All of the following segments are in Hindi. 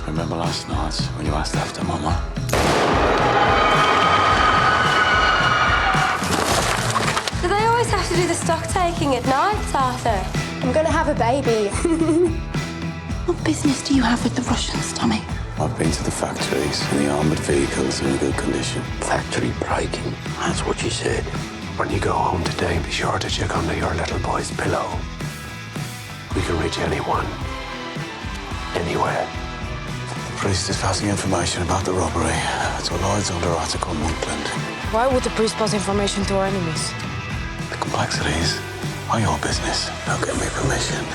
Remember last night when you asked after Mama? Do they always have to do the stock taking at night, Arthur? I'm gonna have a baby. What business do you have with the Russians, Tommy? I've been to the factories and the armoured vehicles are in good condition. Factory breaking. That's what you said. When you go home today, be sure to check under your little boy's pillow. We can reach anyone. Anywhere. The priest is passing information about the robbery to Lloyd's under Article Monkland. Why would the priest pass information to our enemies? The complexities are your business. Don't give me permission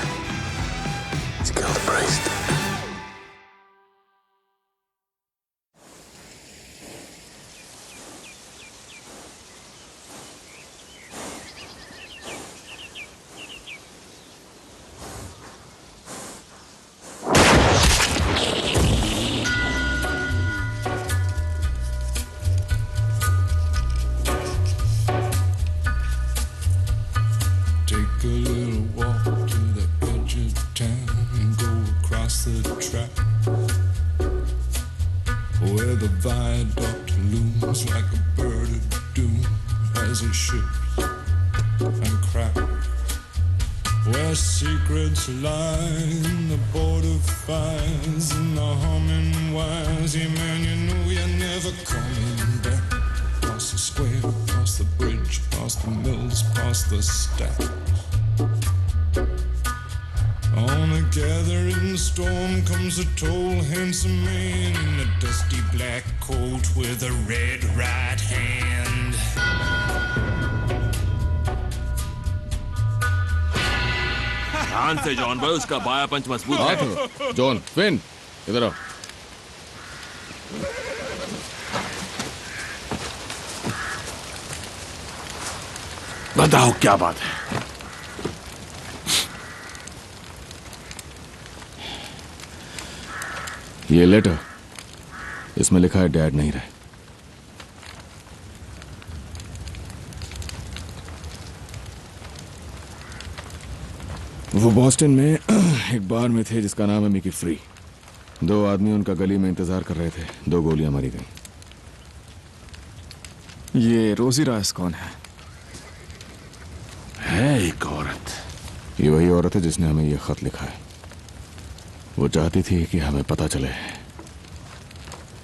to kill the priest. Take a little walk to the edge of town and go across the track where the viaduct looms like a bird of doom as it ships and cracks, where secrets lie in the border fires and the humming wires. Yeah, man, you know you're never coming back. Past the square, past the bridge, past the mills, past the stack. On a gathering storm comes a tall, handsome man in a dusty black coat with a red right hand. ध्यान से जॉन भाई, उसका बाया पंच मजबूत है। जॉन, फिन, इधर आओ। बताओ क्या बात है? ये लेटर, इसमें लिखा है डैड नहीं रहे। वो बॉस्टन में एक बार में थे जिसका नाम है मिकी फ्री। 2 आदमी उनका गली में इंतजार कर रहे थे। 2 गोलियां मारी गई। ये रोजी राइस कौन है? एक औरत। ये वही औरत है जिसने हमें ये खत लिखा है। वो चाहती थी कि हमें पता चले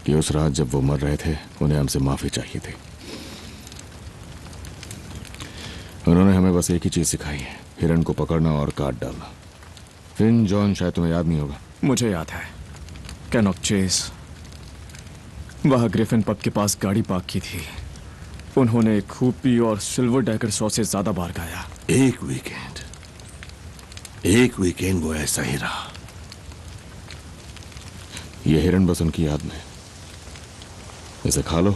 कि उस रात जब वो मर रहे थे उन्हें हमसे माफी चाहिए थी। उन्होंने हमें बस एक ही चीज सिखाई है, हिरन को पकड़ना और काट डालना। फिन, जॉन, शायद तुम्हें याद नहीं होगा। मुझे याद है। कैनॉक चेस, वहां ग्रिफिन पब के पास गाड़ी पार्क की थी। उन्होंने खूब पी और सिल्वर डैकर 100 से ज्यादा बार गाया। एक वीकेंड वो ऐसा ही रहा। ये हिरन बस उनकी याद में। इसे खा लो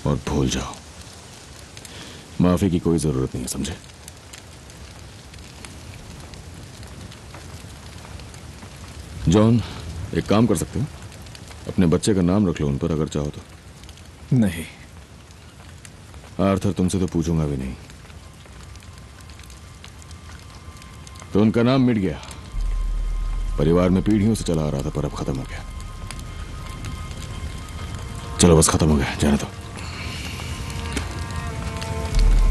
और भूल जाओ। माफी की कोई जरूरत नहीं है, समझे? जॉन, एक काम कर सकते हो, अपने बच्चे का नाम रख लो उन पर, अगर चाहो तो। नहीं। आर्थर, तुमसे तो पूछूंगा भी नहीं। तो उनका नाम मिट गया। परिवार में पीढ़ियों से चला आ रहा था, पर अब खत्म हो गया। चलो बस खत्म हो गया, जाने दो।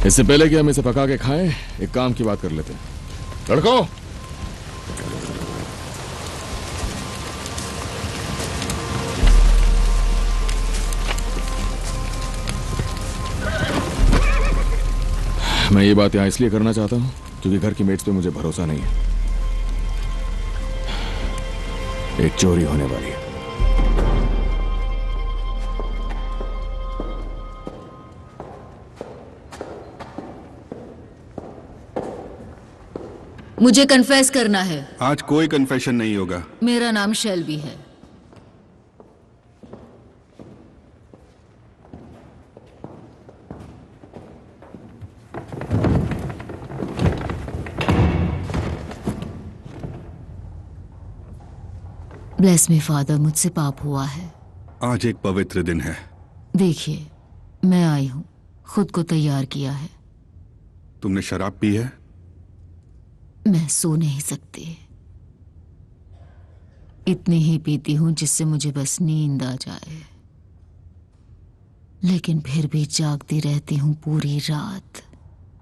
इससे पहले कि हम इसे पका के खाएं, एक काम की बात कर लेते हैं। लड़कों, मैं ये बात यहां इसलिए करना चाहता हूं क्योंकि घर की मेट्स पे मुझे भरोसा नहीं है। एक चोरी होने वाली है। मुझे कन्फेस करना है। आज कोई कन्फेशन नहीं होगा। मेरा नाम शेल्बी है। ब्लेस मी फादर, मुझसे पाप हुआ है। आज एक पवित्र दिन है। देखिए, मैं आई हूं, खुद को तैयार किया है। तुमने शराब पी है? मैं सो नहीं सकती। इतनी ही पीती हूं जिससे मुझे बस नींद आ जाए, लेकिन फिर भी जागती रहती हूं पूरी रात।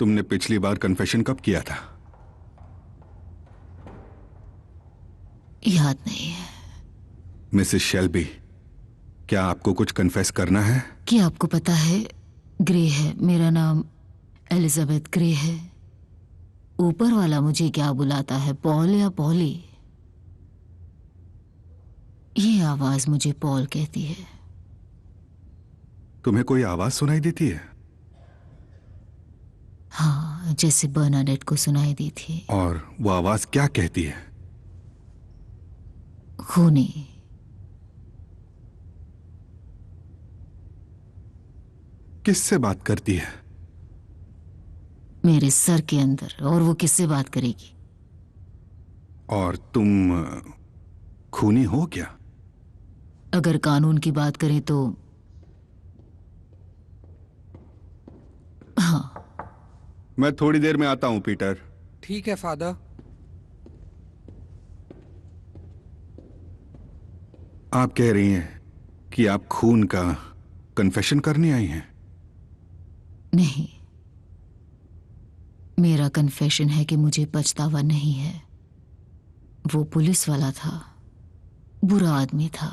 तुमने पिछली बार कन्फेशन कब किया था? याद नहीं है। मिसेस शेल्बी, क्या आपको कुछ कन्फेस करना है? क्या आपको पता है, ग्रे है, मेरा नाम एलिजाबेथ ग्रे है। ऊपर वाला मुझे क्या बुलाता है, पॉल या पॉली? ये आवाज मुझे पॉल कहती है। तुम्हें कोई आवाज सुनाई देती है? हाँ, जैसे बर्नाडेट को सुनाई दी थी। और वो आवाज क्या कहती है? खूनी। किससे बात करती है? मेरे सर के अंदर। और वो किससे बात करेगी? और तुम खूनी हो क्या? अगर कानून की बात करें तो हाँ। मैं थोड़ी देर में आता हूं पीटर। ठीक है फादर। आप कह रही हैं कि आप खून का कन्फेशन करने आई हैं? नहीं, मेरा कन्फेशन है कि मुझे पछतावा नहीं है। वो पुलिस वाला था, बुरा आदमी था,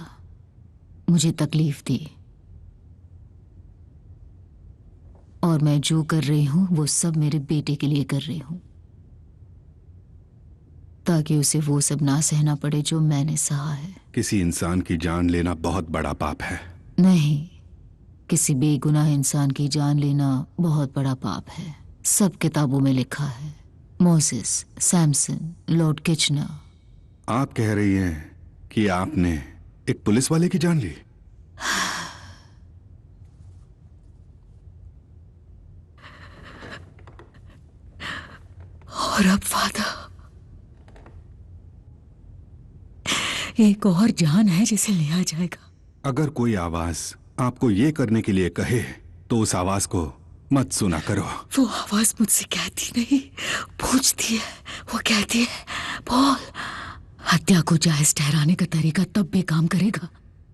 मुझे तकलीफ दी, और मैं जो कर रही हूं वो सब मेरे बेटे के लिए कर रही हूं, ताकि उसे वो सब ना सहना पड़े जो मैंने सहा है। किसी इंसान की जान लेना बहुत बड़ा पाप है। नहीं, किसी बेगुनाह इंसान की जान लेना बहुत बड़ा पाप है। सब किताबों में लिखा है। Moses, Samson, Lord Kitchener. आप कह रही हैं कि आपने एक पुलिस वाले की जान ली? और अब फादर, एक और जान है जिसे लिया जाएगा। अगर कोई आवाज आपको ये करने के लिए कहे तो उस आवाज को मत सुना करो। वो आवाज मुझसे कहती नहीं, पूछती है। वो कहती है, पॉल, हत्या को जायज ठहराने का तरीका तब भी काम करेगा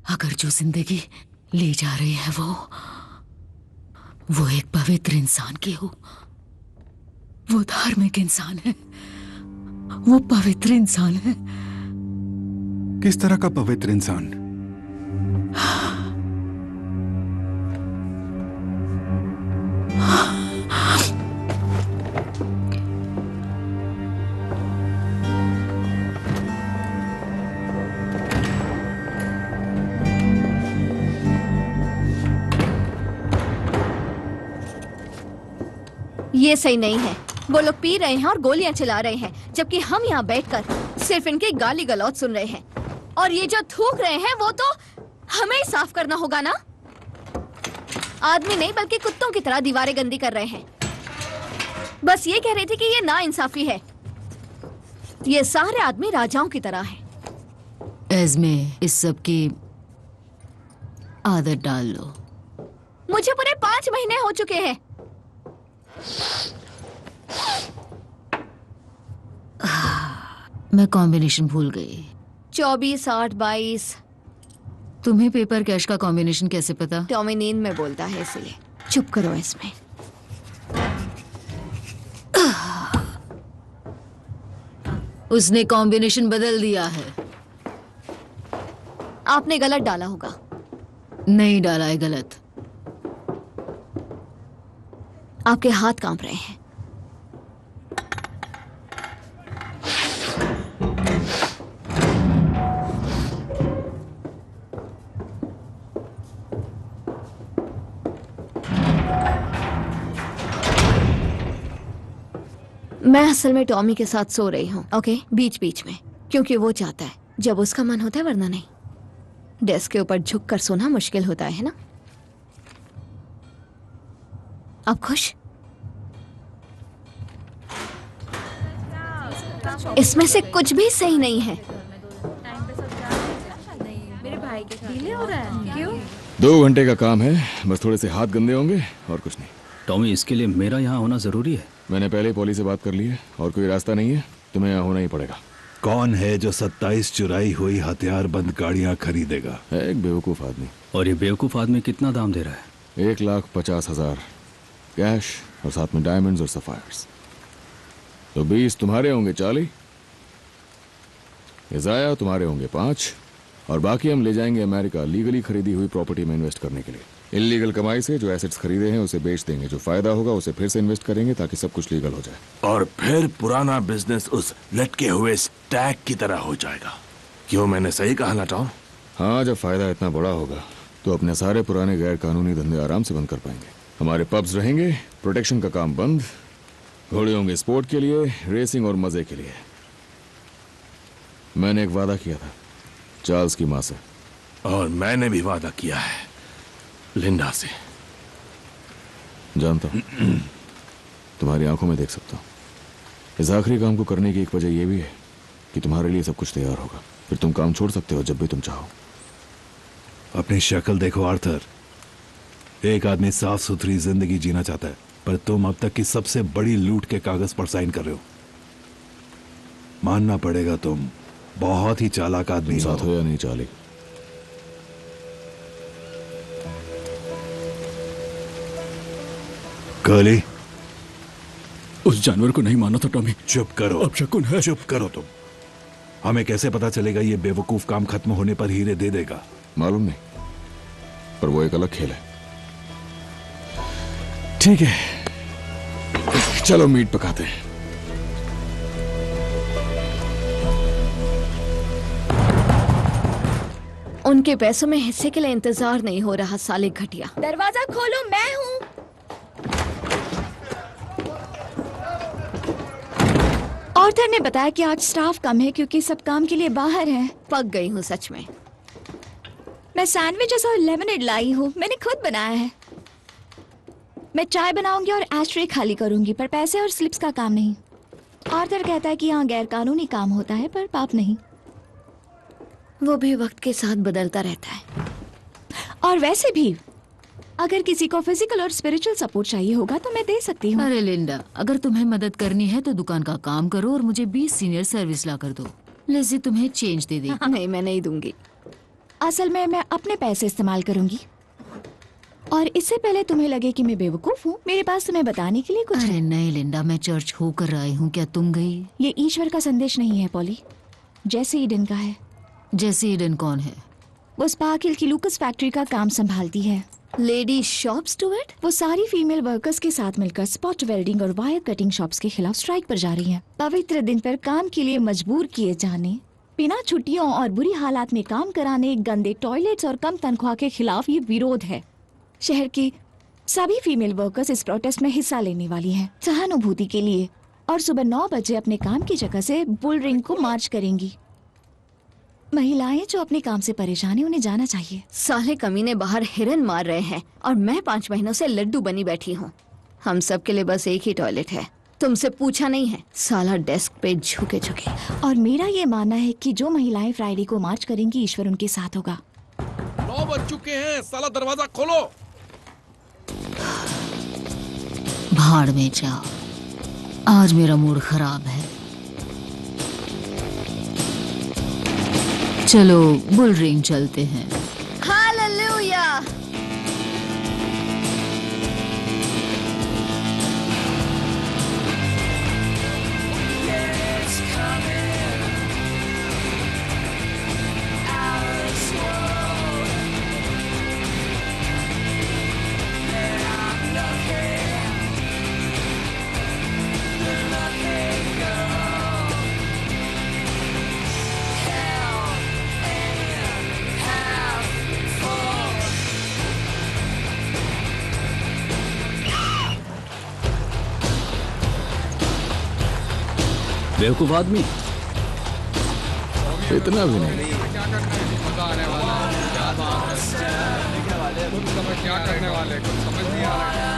अगर जो जिंदगी ले जा रही है वो एक पवित्र इंसान की हो। वो धार्मिक इंसान है, वो पवित्र इंसान है। किस तरह का पवित्र इंसान? ये सही नहीं है। वो लोग पी रहे हैं और गोलियां चला रहे हैं, जबकि हम यहाँ बैठकर सिर्फ इनकी गाली गलौज सुन रहे हैं। और ये जो थूक रहे हैं वो तो हमें ही साफ करना होगा ना। आदमी नहीं बल्कि कुत्तों की तरह दीवारें गंदी कर रहे हैं। बस ये कह रही थी कि ये नाइंसाफी है। ये सारे आदमी राजाओं की तरह हैं। एज़्मे, इस सब की आदत डाल लो। मुझे पूरे 5 महीने हो चुके हैं। मैं कॉम्बिनेशन भूल गई। 24, 8, 22। तुम्हें पेपर कैश का कॉम्बिनेशन कैसे पता? टॉमी नींद में बोलता है, इसलिए चुप करो इसमें। उसने कॉम्बिनेशन बदल दिया है। आपने गलत डाला होगा। नहीं डाला है गलत। आपके हाथ कांप रहे हैं। मैं असल में टॉमी के साथ सो रही हूँ, ओके, बीच बीच में, क्योंकि वो चाहता है, जब उसका मन होता है, वरना नहीं। डेस्क के ऊपर झुककर सोना मुश्किल होता है ना? आप खुश? इसमें से कुछ भी सही नहीं है। मेरे भाई के ढीले हो रहा है। क्यों? 2 घंटे का काम है, बस थोड़े से हाथ गंदे होंगे और कुछ नहीं। टॉमी, इसके लिए मेरा यहाँ होना जरूरी है? मैंने पहले ही पॉली से बात कर ली है और कोई रास्ता नहीं है, तुम्हें यहाँ होना ही पड़ेगा। कौन है जो 27 चुराई हुई हथियार बंद गाड़ियां खरीदेगा? है एक बेवकूफ आदमी। और ये बेवकूफ आदमी कितना दाम दे रहा है? 1,50,000 कैश और साथ में डायमंड्स और सफायर्स। तो 20 तुम्हारे होंगे, 40 इजाया तुम्हारे होंगे, 5 और बाकी हम ले जाएंगे अमेरिका लीगली खरीदी हुई प्रॉपर्टी में इन्वेस्ट करने के लिए। इलीगल कमाई से जो एसेट्स खरीदे हैं उसे बेच देंगे, जो फायदा होगा उसे फिर से इन्वेस्ट करेंगे ताकि सब कुछ लीगल हो जाए। और फिर पुराना बिजनेस उस लटके हुए स्टैक की तरह हो जाएगा। क्यों, मैंने सही कहा ना टॉम? हाँ, जब फायदा इतना बड़ा होगा तो अपने सारे पुराने गैर कानूनी धंधे आराम से बंद कर पाएंगे। हमारे पब्स रहेंगे, प्रोटेक्शन का काम बंद, घोड़े होंगे स्पोर्ट के लिए, रेसिंग और मजे के लिए। मैंने एक वादा किया था चार्ल्स की माँ से। और मैंने भी वादा किया है लिंडा से। जानता हूं, तुम्हारी आंखों में देख सकता हूं। इस आखिरी काम को करने की एक वजह यह भी है कि तुम्हारे लिए सब कुछ तैयार होगा, फिर तुम काम छोड़ सकते हो जब भी तुम चाहो। अपनी शक्ल देखो आर्थर, एक आदमी साफ सुथरी जिंदगी जीना चाहता है, पर तुम अब तक की सबसे बड़ी लूट के कागज पर साइन कर रहे हो। मानना पड़ेगा तुम बहुत ही चालाक आदमी साथ हो या नहीं चाली। कर्ली, उस जानवर को नहीं माना था टॉमी। चुप करो। अब शकुन है। चुप करो तुम। हमें कैसे पता चलेगा ये बेवकूफ काम खत्म होने पर हीरे दे देगा? मालूम नहीं, पर वो एक अलग खेल है। ठीक है, चलो मीट पकाते हैं। उनके पैसों में हिस्से के लिए इंतजार नहीं हो रहा, साले घटिया। दरवाजा खोलो, मैं हूँ। ऑर्थर ने बताया कि आज स्टाफ कम है क्योंकि सब काम के लिए बाहर हैं। पक गई हूँ सच में। मैं सैंडविचेस और लेमनेड लाई हूँ, मैंने खुद बनाया है। मैं चाय बनाऊंगी और एस्ट्रे खाली करूंगी, पर पैसे और स्लिप्स का काम नहीं। ऑर्थर कहता है कि यहाँ गैर कानूनी काम होता है पर पाप नहीं। वो भी वक्त के साथ बदलता रहता है। और वैसे भी अगर किसी को फिजिकल और स्पिरिचुअल सपोर्ट चाहिए होगा तो मैं दे सकती हूँ। अरे लिंडा, अगर तुम्हें मदद करनी है तो दुकान का काम करो और मुझे 20 सीनियर सर्विस ला कर दो। लिज़ी तुम्हें चेंज दे देगी। नहीं, मैं नहीं दूंगी। असल में मैं अपने पैसे इस्तेमाल करूंगी। और इससे पहले तुम्हें लगे कि मैं बेवकूफ हूँ, मेरे पास तुम्हें बताने के लिए कुछ अरे है। नहीं लिंडा, मैं चर्च होकर आई हूँ, क्या तुम गई? ये ईश्वर का संदेश नहीं है पॉली, जैसे ईडन का है। जैसे ईडन कौन है? वो स्पार्किल की लूकस फैक्ट्री का काम संभालती है। Lady shop Stuart? वो सारी फीमेल वर्कर्स के साथ मिलकर स्पॉट वेल्डिंग और वायर कटिंग शॉप्स के खिलाफ स्ट्राइक पर जा रही हैं। पवित्र दिन पर काम के लिए मजबूर किए जाने, बिना छुट्टियों और बुरी हालात में काम कराने, गंदे टॉयलेट्स और कम तनख्वाह के खिलाफ ये विरोध है। शहर की सभी फीमेल वर्कर्स इस प्रोटेस्ट में हिस्सा लेने वाली हैं, सहानुभूति के लिए, और सुबह 9 बजे अपने काम की जगह से बुल रिंग को मार्च करेंगी। महिलाएं जो अपने काम से परेशान हैं उन्हें जाना चाहिए। साले कमीने बाहर हिरन मार रहे हैं और मैं 5 महीनों से लड्डू बनी बैठी हूँ। हम सब के लिए बस एक ही टॉयलेट है, तुमसे पूछा नहीं है। साला डेस्क पे झुके झुके। और मेरा ये मानना है कि जो महिलाएं फ्राइडे को मार्च करेंगी ईश्वर उनके साथ होगा। 9 बज चुके हैं, साला दरवाजा खोलो। भाड़ में जाओ, आज मेरा मूड खराब है। चलो बुल रिंग चलते हैं। हालेलुया। बेवकूफ आदमी। इतना भी नहीं। क्या करने वाले कुछ समझ नहीं आ रहा।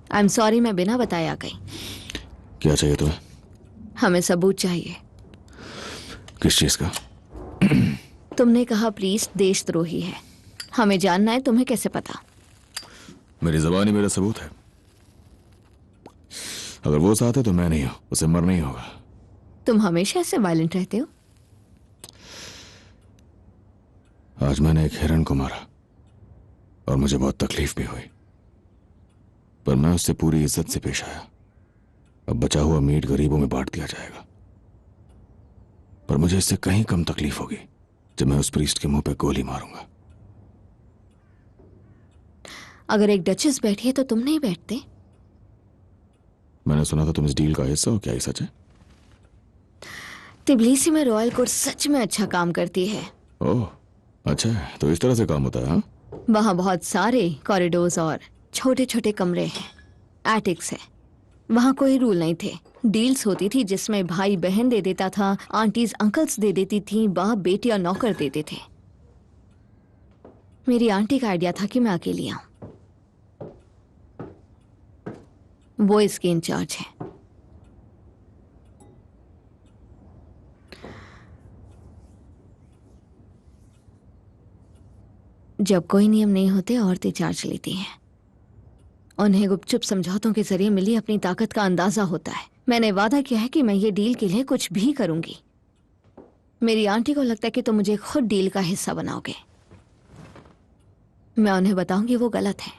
आई एम सॉरी, मैं बिना बताए आ गई। क्या चाहिए तुम्हें? हमें सबूत चाहिए। किस चीज का? तुमने कहा प्रीस्ट देशद्रोही है। हमें जानना है तुम्हें कैसे पता? मेरी जबान ही मेरा सबूत है। अगर वो साथ है तो मैं नहीं हूं, उसे मरना ही होगा। तुम हमेशा ऐसे वायलेंट रहते हो। आज मैंने एक हिरण को मारा और मुझे बहुत तकलीफ भी हुई, पर मैं उससे पूरी इज्जत से पेश आया। अब बचा हुआ मीट गरीबों में बांट दिया जाएगा, पर मुझे इससे कहीं कम तकलीफ होगी जब मैं उस प्रीस्ट के मुंह पे गोली मारूंगा। अगर एक डचेस बैठी है तो तुम नहीं बैठते? मैंने सुना था तुम इस डील का हिस्सा हो, क्या ये सच है? तिबलिसी में रॉयल कोर्ट सच में अच्छा काम करती है। ओह अच्छा है, तो इस तरह से काम होता है। हाँ, वहाँ बहुत सारे कॉरिडोर्स और छोटे छोटे कमरे हैं, एटिक्स है। वहाँ कोई रूल नहीं थे। डील्स होती थी जिसमें भाई बहन दे देता था, आंटीज अंकल्स दे देती थी, बाप बेटी और नौकर देते थे। मेरी आंटी का आइडिया था कि मैं अकेली आऊं। वो इसके इंचार्ज है। जब कोई नियम नहीं होते औरतें चार्ज लेती हैं। उन्हें गुपचुप समझौतों के जरिए मिली अपनी ताकत का अंदाजा होता है। मैंने वादा किया है कि मैं ये डील के लिए कुछ भी करूंगी। मेरी आंटी को लगता है कि तुम मुझे खुद डील का हिस्सा बनाओगे। मैं उन्हें बताऊंगी वो गलत है।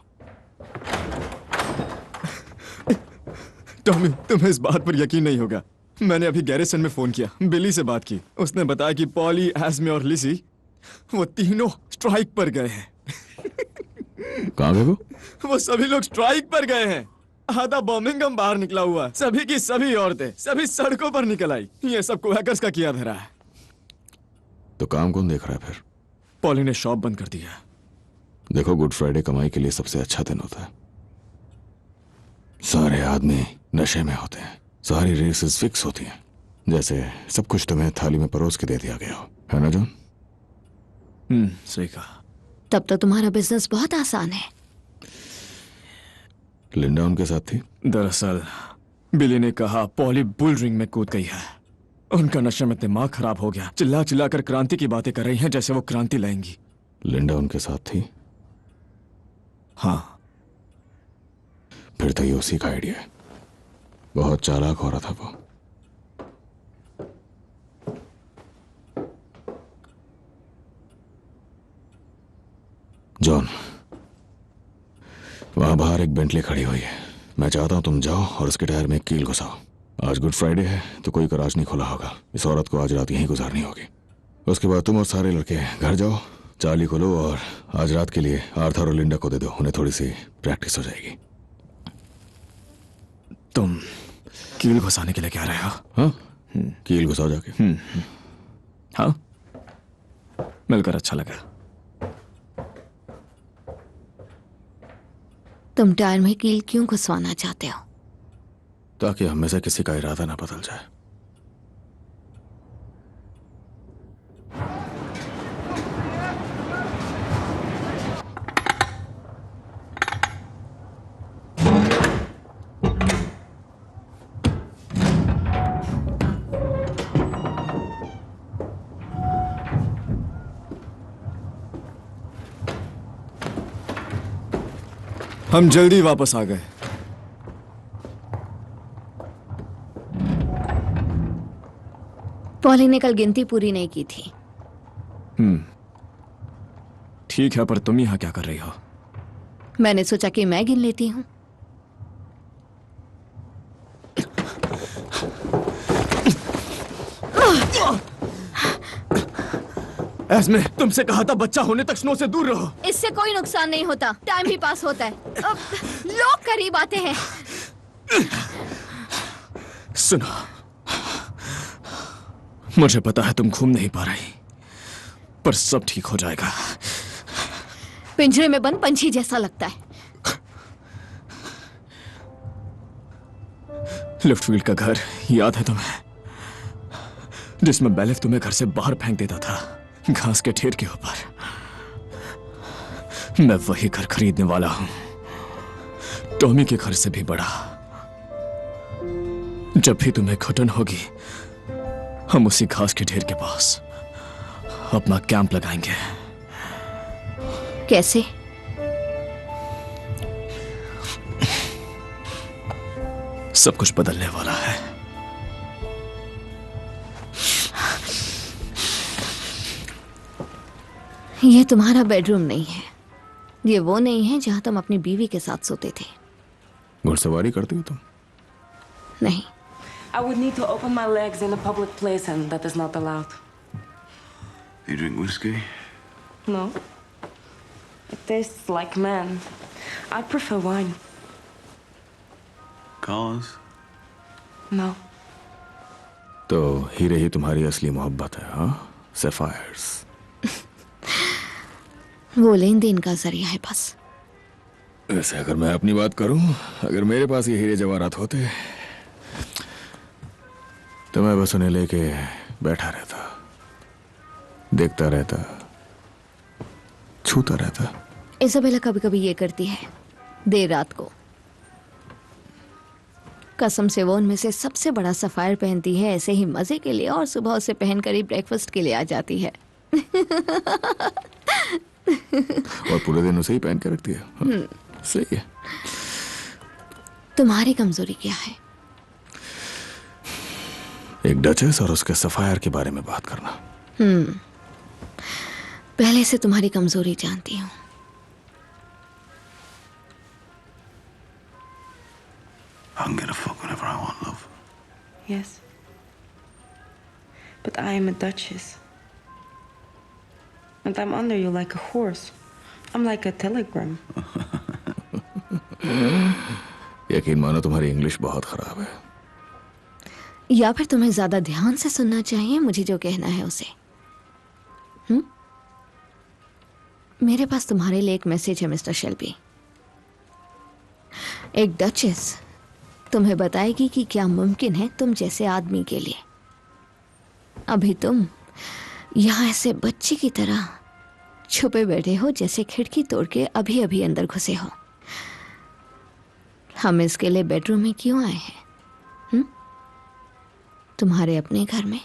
टॉमी, तुम्हें इस बात पर यकीन नहीं होगा। मैंने अभी गैरिसन में फोन किया, बिली से बात की। उसने बताया कि पॉली, एस्मे और लिसी वो तीनों स्ट्राइक पर गए हैं। कहाँ गए वो सभी लोग स्ट्राइक पर गए हैं। आधा बर्मिंघम बाहर निकला हुआ, सभी की सभी औरतें सभी सड़कों पर निकल आई। ये सब क्वैकर्स का किया धरा है। तो काम कौन देख रहा है फिर? पॉली ने शॉप बंद कर दिया। देखो, गुड फ्राइडे कमाई के लिए सबसे अच्छा दिन होता है। सारे आदमी नशे में होते हैं, सारी रेसेस फिक्स होती हैं, जैसे सब कुछ तुम्हें थाली में परोस के दे दिया गया हो, है ना जॉन? सही कहा। तब तो तुम्हारा बिजनेस बहुत आसान है। लिंडा उनके साथ थी? दरअसल बिली ने कहा पॉली बुल रिंग में कूद गई है। उनका नशे में दिमाग खराब हो गया। चिल्ला चिल्ला कर क्रांति की बातें कर रही हैं जैसे वो क्रांति लाएंगी। लिंडा उनके साथ थी? हाँ। फिर तो ये उसी का आइडिया है। बहुत चालाक हो रहा था वो। जॉन, वहां बाहर एक बेंटली खड़ी हुई है। मैं चाहता हूं तुम जाओ और उसके टायर में एक कील घुसाओ। आज गुड फ्राइडे है तो कोई गराज नहीं खुला होगा। इस औरत को आज रात यहीं गुजारनी होगी। उसके बाद तुम और सारे लड़के घर जाओ, चार्ली को लो और आज रात के लिए आर्थर और लिंडा को दे दो। उन्हें थोड़ी सी प्रैक्टिस हो जाएगी। तुम कील घुसाने के लिए क्या रहे हो? हाँ, कील घुसाओ जाके। हाँ, मिलकर अच्छा लगा। तुम टायर में कील क्यों घुसवाना चाहते हो? ताकि हम में से किसी का इरादा ना बदल जाए। हम जल्दी वापस आ गए। पॉली ने कल गिनती पूरी नहीं की थी। ठीक है, पर तुम यहां क्या कर रही हो? मैंने सोचा कि मैं गिन लेती हूं। एस्मे, तुमसे कहा था बच्चा होने तक स्नो से दूर रहो। इससे कोई नुकसान नहीं होता, टाइम भी पास होता है। अब लोग करीब आते हैं। सुनो, मुझे पता है तुम घूम नहीं पा रही, पर सब ठीक हो जाएगा। पिंजरे में बंद पंछी जैसा लगता है। लिफ्टफील्ड का घर याद है तुम्हें, जिसमें बेलिफ तुम्हें घर से बाहर फेंक देता था, घास के ढेर के ऊपर। मैं वही घर खरीदने वाला हूं, टॉमी के घर से भी बड़ा। जब भी तुम्हें घुटन होगी, हम उसी घास के ढेर के पास अपना कैंप लगाएंगे। कैसे? सब कुछ बदलने वाला है। ये तुम्हारा बेडरूम नहीं है। ये वो नहीं है जहां तुम अपनी बीवी के साथ सोते थे। घुड़सवारी करती हो तुम? नहीं। I would need to open my legs in a public place, and that is not allowed. You drink whiskey? No. It tastes like man. I prefer wine. Cars? No. तो हीरे ही तुम्हारी असली मोहब्बत है, हाँ? सैफायर्स। वो लेन देन का जरिया है बस। वैसे अगर मैं अपनी बात करूं, अगर मेरे पास ये हीरे जवाहरात होते तो मैं बस उन्हें लेके बैठा रहता, देखता रहता, छूता रहता। इसाबेला कभी कभी ये करती है, देर रात को। कसम से वो उनमें से सबसे बड़ा सफायर पहनती है ऐसे ही मजे के लिए, और सुबह उसे पहनकर ही ब्रेकफास्ट के लिए आ जाती है। और पूरे दिन उसे ही पहन के रखती है। हाँ, सही है। तुम्हारी कमजोरी क्या है? एक डचेस और उसके सफायर के बारे में बात करना। पहले से तुम्हारी कमजोरी जानती हूँ। I can get a fuck whenever I want, love. Yes. But I am a duchess. And I'm under you like a horse. I'm like a telegram. यकीन मानो तुम्हारी इंग्लिश बहुत खराब है। या फिर तुम्हें ज्यादा ध्यान से सुनना चाहिए मुझे जो कहना है उसे। मेरे पास तुम्हारे लिए एक मैसेज है मिस्टर शेल्बी। एक डचेस तुम्हें बताएगी कि क्या मुमकिन है तुम जैसे आदमी के लिए। अभी तुम यहां ऐसे बच्चे की तरह छुपे बैठे हो जैसे खिड़की तोड़ के अभी अभी अंदर घुसे हो। हम इसके लिए बेडरूम में क्यों आए हैं? तुम्हारे अपने घर में।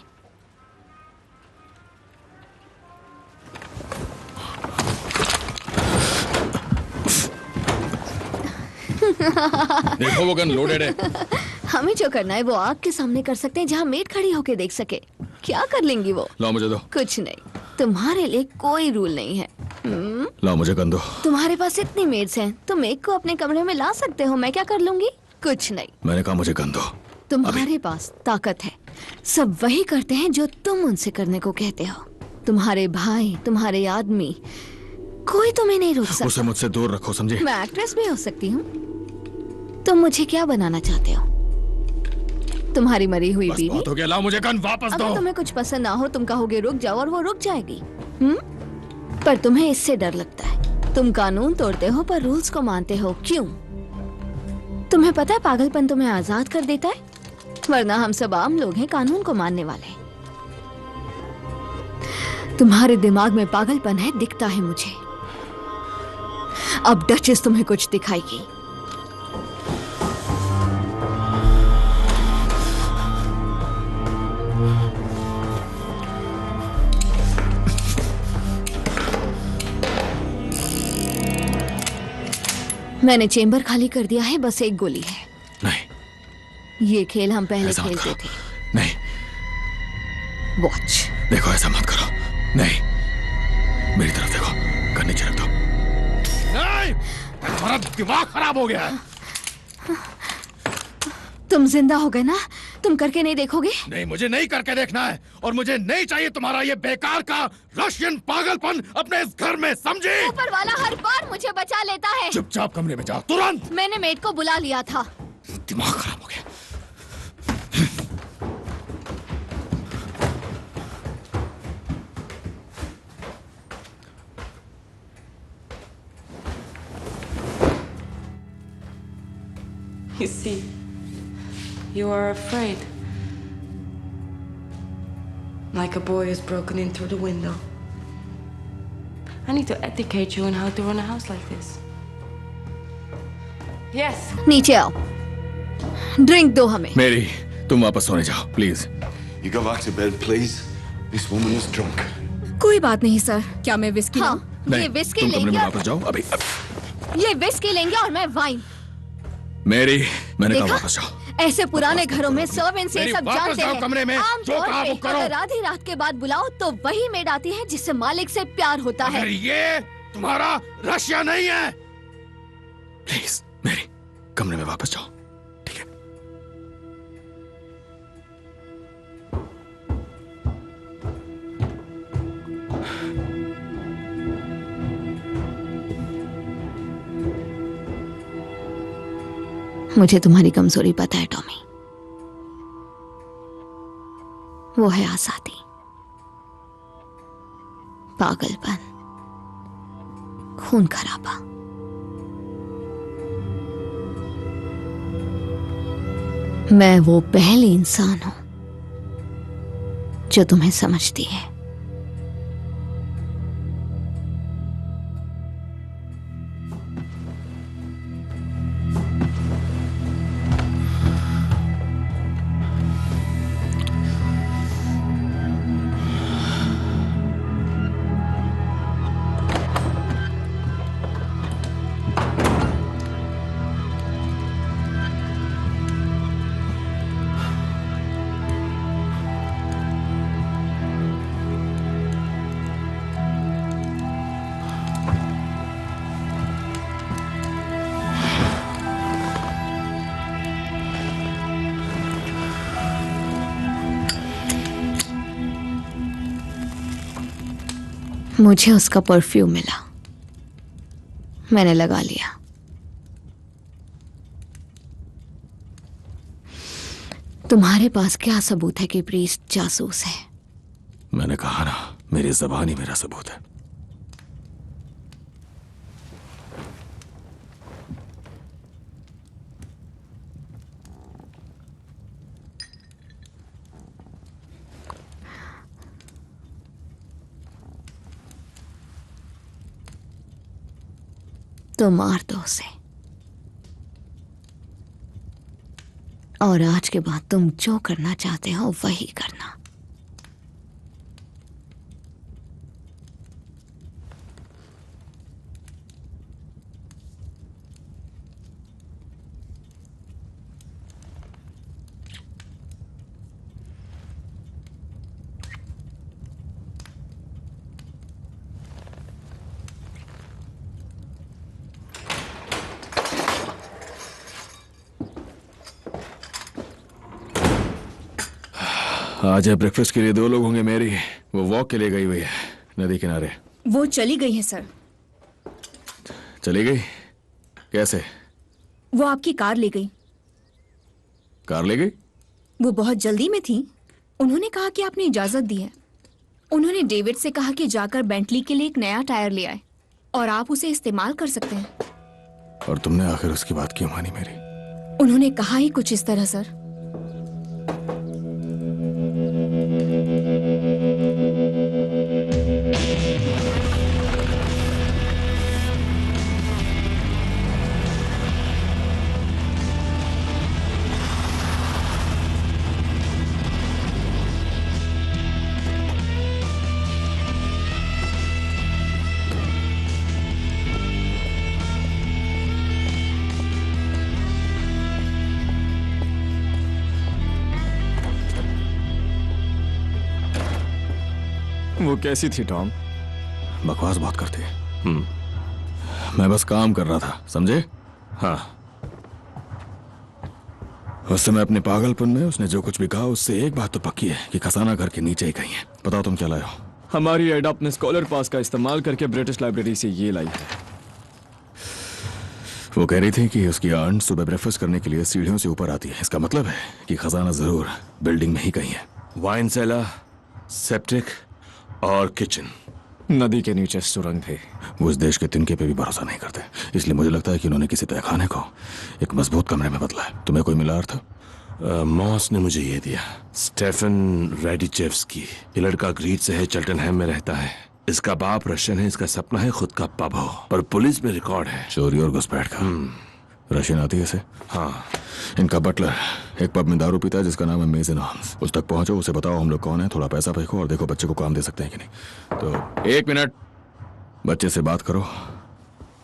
देखो वो गन लोडेड है। हमें जो करना है वो आग के सामने कर सकते हैं जहां मेड खड़ी होके देख सके। क्या कर लेंगी वो? लाओ मुझे दो। कुछ नहीं, तुम्हारे लिए कोई रूल नहीं है। लाओ मुझे गन दो। तुम्हारे पास इतनी मेड्स हैं, तुम एक को अपने कमरे में ला सकते हो। मैं क्या कर लूंगी? कुछ नहीं। मैंने कहा मुझे गन दो। तुम्हारे पास ताकत है। सब वही करते हैं जो तुम उनसे करने को कहते हो। तुम्हारे भाई, तुम्हारे आदमी, कोई तुम्हें नहीं रोक सकता। उसे मुझसे दूर रखो, समझे? मैं एक्ट्रेस भी हो सकती हूँ। तुम मुझे क्या बनाना चाहते हो? तुम्हारी मरी हुई बीवी? बहुत हो गया, लाओ मुझे गन वापस दो। अगर तुम्हें कुछ पसंद ना हो तुम कहोगे रुक जाओ और वो रुक जाएगी। पर तुम्हें इससे डर लगता है। तुम कानून तोड़ते हो पर रूल्स को मानते हो। क्यों? तुम्हें पता है पागलपन तुम्हें आजाद कर देता है, वरना हम सब आम लोग हैं कानून को मानने वाले। तुम्हारे दिमाग में पागलपन है, दिखता है मुझे। अब डचेस तुम्हें कुछ दिखाएगी। मैंने चेंबर खाली कर दिया है, बस एक गोली है। नहीं, ये खेल हम पहले खेलते थे। नहीं, वॉच। देखो ऐसा मत करो। नहीं, मेरी तरफ देखो, गन नीचे रख दो। नहीं, तुम्हारा दिमाग खराब हो गया है। तुम जिंदा हो गए ना? तुम करके नहीं देखोगे? नहीं, मुझे नहीं करके देखना है, और मुझे नहीं चाहिए तुम्हारा ये बेकार का रशियन पागलपन अपने इस घर में, समझी? ऊपर वाला हर बार मुझे बचा लेता है। चुपचाप कमरे में जाओ, तुरंत। मैंने मेड को बुला लिया था। दिमाग खराब हो गया। You see, you are afraid. Like a boy who's broken in through the window. I need to educate you on how to run a house like this. Yes. नीचे आओ, ड्रिंक दो हमें। मेरी, तुम वापस सोने जाओ, please. You go back to bed, please. This woman is drunk. कोई बात नहीं सर। क्या मैं विस्की? हाँ, नहीं, ये विस्की तुम कमरे लेंगे। में वापस जाओ अभी। ये विस्की लेंगे और मैं वाइन। मैंने कहा देखा? वापस जाओ। ऐसे पुराने घरों में सर्वेंट्स ये सब वापस जानते जाओ हैं। कमरे में, आम जो तौर कहा वो पे करो। अगर आधी रात के बाद बुलाओ तो वही मेड आती है जिससे मालिक से प्यार होता है। अगर ये तुम्हारा रशिया नहीं है। प्लीज मेरी कमरे में वापस जाओ। मुझे तुम्हारी कमजोरी पता है टॉमी, वो है आजादी, पागलपन, खून खराबा। मैं वो पहली इंसान हूं जो तुम्हें समझती है। मुझे उसका परफ्यूम मिला, मैंने लगा लिया। तुम्हारे पास क्या सबूत है कि प्रीस्ट जासूस है? मैंने कहा ना, मेरी ज़बान ही मेरा सबूत है। तो मार दो उसे, और आज के बाद तुम जो करना चाहते हो वही करना। आज है ब्रेकफास्ट के लिए 2 लोग होंगे। मेरी वो वॉक के लिए गई हुई है नदी किनारे। वो चली गई है सर। चली गई? कैसे? वो आपकी कार ले गई। कार ले गई? वो बहुत जल्दी में थी। उन्होंने कहा कि आपने इजाजत दी है। उन्होंने डेविड से कहा कि जाकर बेंटली के लिए एक नया टायर ले आए और आप उसे इस्तेमाल कर सकते हैं। और तुमने आखिर उसकी बात क्यों मानी मेरी? उन्होंने कहा ही कुछ इस तरह सर। वो कैसी थी टॉम? बकवास बहुत करती है। मैं बस काम कर रहा था, समझे? हाँ। उस समय अपने पागलपन में उसने जो कुछ भी कहा उससे एक बात तो पक्की है कि खजाना घर के नीचे ही कहीं है। बताओ तुम क्या लाए हो? हमारी एडा अपने स्कॉलर पास का इस्तेमाल करके ब्रिटिश लाइब्रेरी से ये लाई है। वो कह रही थी कि उसकी आंट सुबह ब्रेकफास्ट करने के लिए सीढ़ियों से ऊपर आती है। इसका मतलब है कि खजाना जरूर बिल्डिंग में ही कहीं है। वाइन सेलर, सेप्टिक और किचन। नदी के नीचे सुरंग थे। वो इस देश के तिनके पे भी भरोसा नहीं करते, इसलिए मुझे लगता है कि उन्होंने किसी तहखाने को एक मजबूत कमरे में बदला है। तुम्हें कोई मिला अर्थ? मॉस ने मुझे ये दिया, स्टेफन रेडिचेव्स्की। ये लड़का ग्रीड से है, चल्टनहैम में रहता है। इसका बाप रशियन है, इसका सपना है खुद का पब हो, पर पुलिस में रिकॉर्ड है चोरी और घुसपैठ का। रशियन आती है इसे? हाँ। इनका बटलर एक पब में दारू पीता है जिसका नाम है मेजन आर्म्स। उस तक पहुंचो, उसे बताओ हम लोग कौन है, थोड़ा पैसा फेंको और देखो बच्चे को काम दे सकते हैं कि नहीं। तो 1 मिनट, बच्चे से बात करो,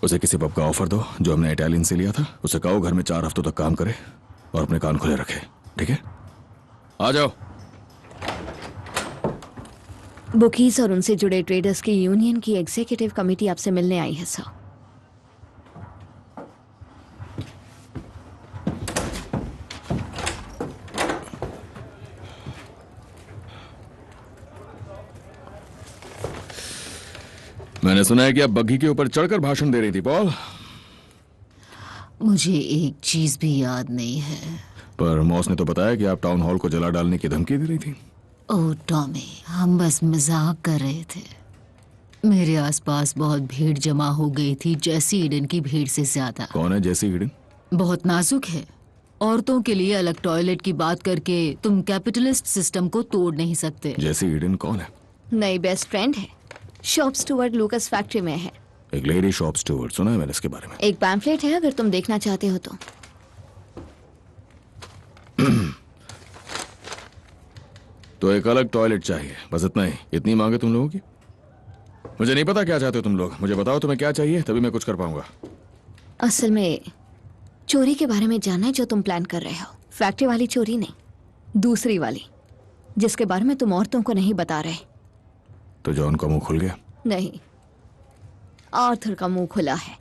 उसे किसी पब का ऑफर दो जो हमने इटालियन से लिया था। उसे कहो घर में 4 हफ्तों तक काम करे और अपने कान खुले रखे, ठीक है? आ जाओ। बुकीज और उनसे जुड़े ट्रेडर्स की यूनियन की एग्जीक्यूटिव कमेटी आपसे मिलने आई है सर। मैंने सुना है कि आप बग्घी के ऊपर चढ़कर भाषण दे रही थी पॉल। मुझे एक चीज भी याद नहीं है। पर मॉस ने तो बताया कि आप टाउन हॉल को जला डालने की धमकी दे रही थी। ओह टॉमी, हम बस मजाक कर रहे थे। मेरे आसपास बहुत भीड़ जमा हो गई थी, जैसी ईडन की भीड़ से ज्यादा। कौन है जैसी ईडन? बहुत नाजुक है। औरतों के लिए अलग टॉयलेट की बात करके तुम कैपिटलिस्ट सिस्टम को तोड़ नहीं सकते। जैसी ईडन कौन है? नई बेस्ट फ्रेंड है, शॉप स्टूवर्ट लूकस फैक्ट्री में है। एक लेडी शॉप स्टूवर्ट, सुना है मैंने इसके बारे में। एक पैम्फलेट है अगर तुम देखना चाहते हो तो। तो एक अलग टॉयलेट चाहिए, बस इतना ही। इतनी मांगे तुम लोगों की? मुझे नहीं पता क्या चाहते हो तुम लोग, मुझे बताओ तुम्हें क्या चाहिए, तभी मैं कुछ कर पाऊंगा। असल में चोरी के बारे में जानना है जो तुम प्लान कर रहे हो। फैक्ट्री वाली चोरी नहीं, दूसरी वाली, जिसके बारे में तुम औरतों को नहीं बता रहे। तो जॉन का मुंह खुल गया? नहीं, आर्थर का मुंह खुला है।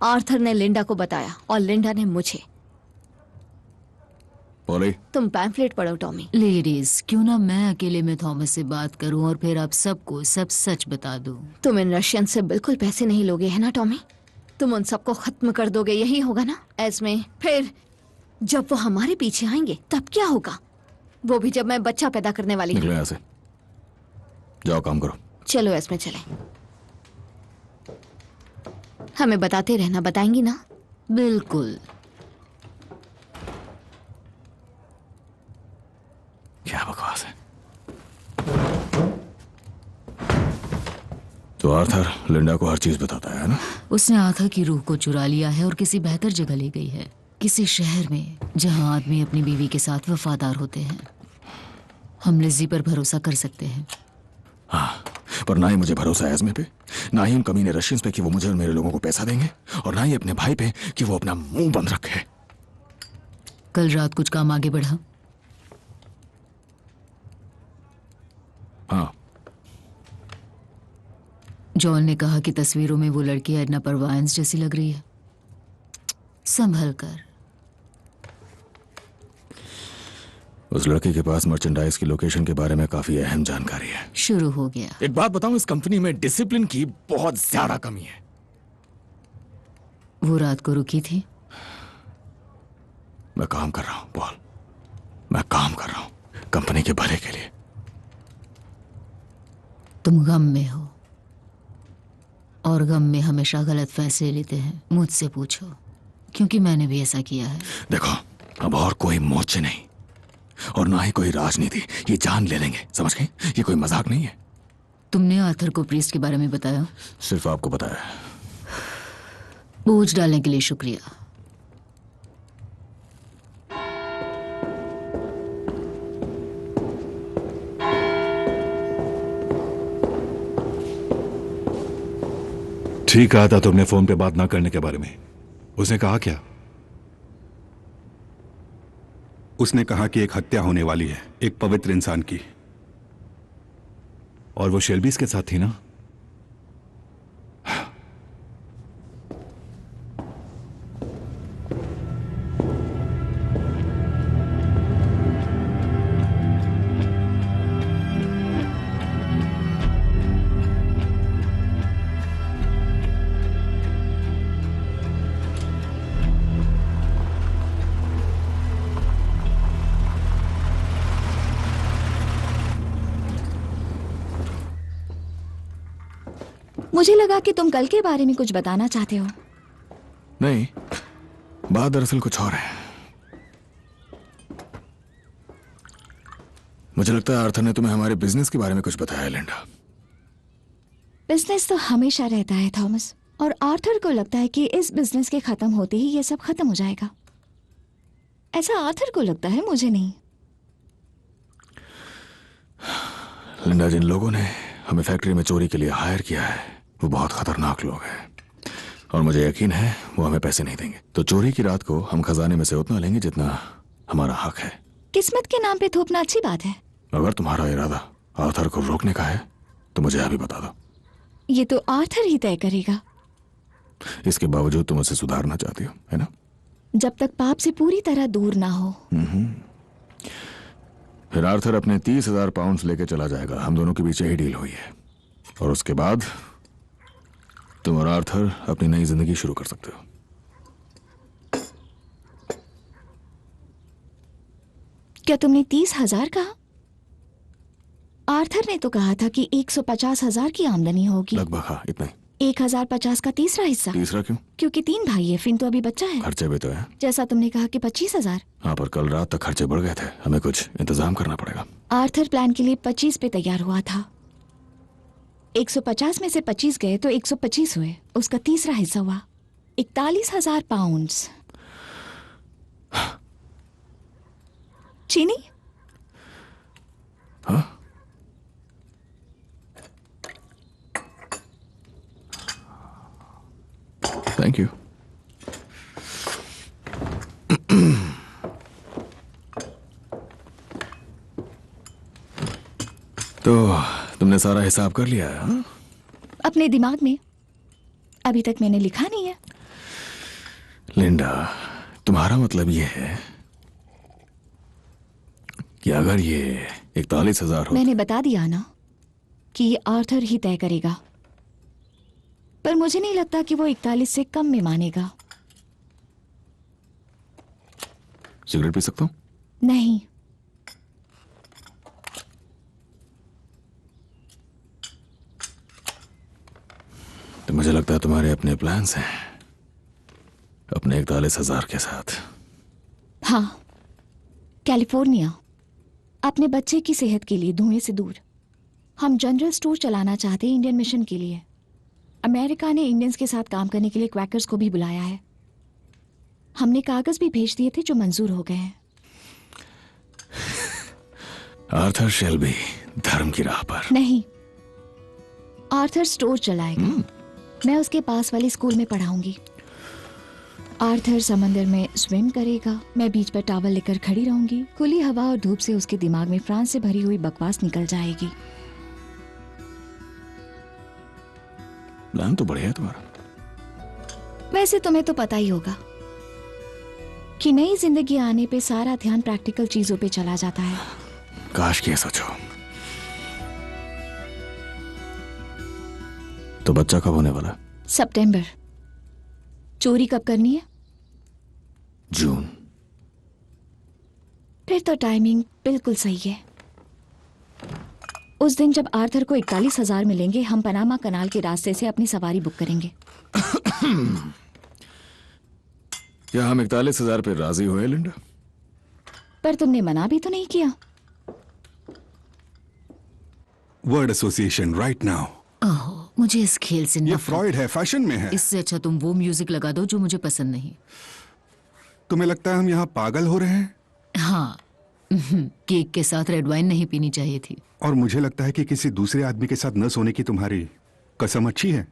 आर्थर ने लिंडा को बताया और लिंडा ने मुझे। पॉली, तुम पैम्फलेट पढ़ो टॉमी। लेडीज, क्यों ना मैं अकेले में थॉमस से बात करूं और फिर आप सबको सब सच बता दूं। तुम इन रशियन से बिल्कुल पैसे नहीं लोगे, है ना टॉमी? तुम उन सबको खत्म कर दोगे, यही होगा ना? एस्मे, फिर जब वो हमारे पीछे आएंगे तब क्या होगा? वो भी जब मैं बच्चा पैदा करने वाली निकलो यहाँ से, जाओ काम करो। चलो एस्मे चले। हमें बताते रहना, बताएंगी ना? बिल्कुल। क्या बकवास है। तो आर्थर लिंडा को हर चीज बताता है ना? उसने आर्थर की रूह को चुरा लिया है और किसी बेहतर जगह ले गई है, किसी शहर में जहां आदमी अपनी बीवी के साथ वफादार होते हैं। हम लिज़ी पर भरोसा कर सकते हैं। हाँ, पर ना ही मुझे भरोसा है एस्मे पे, ना ही उन कमीने रशियंस पे कि वो मुझे और मेरे लोगों को पैसा देंगे, और ना ही अपने भाई पे कि वो अपना मुंह बंद रखे। कल रात कुछ काम आगे बढ़ा? हाँ। जॉन ने कहा कि तस्वीरों में वो लड़की एडना परवाइंस जैसी लग रही है। संभल कर। उस लड़के के पास मर्चेंडाइज की लोकेशन के बारे में काफी अहम जानकारी है। शुरू हो गया। एक बात बताऊं, इस कंपनी में डिसिप्लिन की बहुत ज्यादा कमी है। वो रात को रुकी थी? मैं काम कर रहा हूं पॉल, मैं काम कर रहा हूं कंपनी के भले के लिए। तुम गम में हो और गम में हमेशा गलत फैसले लेते हैं। मुझसे पूछो, क्योंकि मैंने भी ऐसा किया है। देखो, अब और कोई मोर्चे नहीं और ना ही कोई राजनीति, ये जान ले लेंगे, समझ गई? ये कोई मजाक नहीं है। तुमने आर्थर को प्रीस्ट के बारे में बताया? सिर्फ आपको बताया। बोझ डालने के लिए शुक्रिया। ठीक कहा था तुमने फोन पे बात ना करने के बारे में। उसने कहा क्या? उसने कहा कि एक हत्या होने वाली है, एक पवित्र इंसान की। और वो शेल्बीज के साथ थी ना? मुझे लगा कि तुम कल के बारे में कुछ बताना चाहते हो। नहीं, बात दरअसल कुछ और है। मुझे लगता है आर्थर ने तुम्हें हमारे बिजनेस के बारे में कुछ बताया लिंडा। बिजनेस तो हमेशा रहता है थॉमस, और आर्थर को लगता है कि इस बिजनेस के खत्म होते ही ये सब खत्म हो जाएगा। ऐसा आर्थर को लगता है, मुझे नहीं। लिंडा, जिन लोगों ने हमें फैक्ट्री में चोरी के लिए हायर किया है वो बहुत खतरनाक लोग हैं और मुझे यकीन है वो हमें पैसे नहीं देंगे। तो चोरी की रात को हम खजाने में से उतना लेंगे जितना हमारा हक है। किस्मत के नाम पे थोपना अच्छी बात है। अगर तुम्हारा इरादा आर्थर को रोकने का है तो मुझे अभी बता दो। ये तो आर्थर ही तय करेगा। इसके बावजूद तुम उसे सुधारना चाहती हो, है ना? जब तक पाप से पूरी तरह दूर ना हो। फिर आर्थर अपने 30,000 पाउंड्स लेके चला जाएगा। हम दोनों के बीच यही डील हुई है और उसके बाद तुम और आर्थर अपनी नई जिंदगी शुरू कर सकते हो। क्या तुमने 30,000 कहा? आर्थर ने तो कहा था कि 150,000 की आमदनी होगी। लगभग हाँ, इतना ही। 1,050 का तीसरा हिस्सा। तीसरा क्यों? क्योंकि 3 भाई है, फिर तो अभी बच्चा है। खर्चे भी तो है। जैसा तुमने कहा कि 25,000। हाँ, पर कल रात तक खर्चे बढ़ गए थे, हमें कुछ इंतजाम करना पड़ेगा। आर्थर प्लान के लिए 25 पे तैयार हुआ था। 150 में से 25 गए तो 125 हुए। उसका तीसरा हिस्सा हुआ 41,000 पाउंड्स। चीनी? हाँ? Thank you. तो तुमने सारा हिसाब कर लिया है? हाँ? अपने दिमाग में। अभी तक मैंने लिखा नहीं है। लिंडा, तुम्हारा मतलब ये है कि अगर ये 41,000 हो। मैंने बता दिया ना कि ये आर्थर ही तय करेगा, पर मुझे नहीं लगता कि वो 41 से कम में मानेगा। सिगरेट पी सकता हूँ? नहीं। तो मुझे लगता है तुम्हारे अपने प्लान्स हैं अपने 41,000 के साथ। हाँ, कैलिफोर्निया, अपने बच्चे की सेहत के लिए धुएं से दूर। हम जनरल स्टोर चलाना चाहते हैं इंडियन मिशन के लिए। अमेरिका ने इंडियंस के साथ काम करने के लिए क्वैकर्स को भी बुलाया है। हमने कागज भी भेज दिए थे जो मंजूर हो गए हैं। आर्थर शेल्बी धर्म की राह पर नहीं, आर्थर स्टोर चलाएगा। मैं उसके पास वाले स्कूल में पढ़ाऊंगी। आर्थर समंदर में स्विम करेगा, मैं बीच पर टॉवल लेकर खड़ी रहूंगी। खुली हवा और धूप से उसके दिमाग में फ्रांस से भरी हुई बकवास निकल जाएगी। प्लान तो बढ़िया है तुम्हारा। वैसे तुम्हें तो पता ही होगा कि नई जिंदगी आने पे सारा ध्यान प्रैक्टिकल चीजों पे चला जाता है। काश कि ऐसा हो। तो बच्चा कब होने वाला? सितंबर। चोरी कब करनी है? जून। फिर तो टाइमिंग बिल्कुल सही है। उस दिन जब आर्थर को 41,000 मिलेंगे, हम पनामा कनाल के रास्ते से अपनी सवारी बुक करेंगे। क्या हम 41,000 पे राजी हुए लिंडा? पर तुमने मना भी तो नहीं किया। Word association right now. मुझे इस खेल से ये फ्रॉइड है, फैशन में है। इससे अच्छा तुम वो म्यूजिक लगा दो जो मुझे पसंद नहीं। तुम्हें लगता है हम यहाँ पागल हो रहे हैं? हाँ, केक के साथ रेड वाइन नहीं पीनी चाहिए थी। और मुझे लगता है कि किसी दूसरे आदमी के साथ न सोने की तुम्हारी कसम अच्छी है,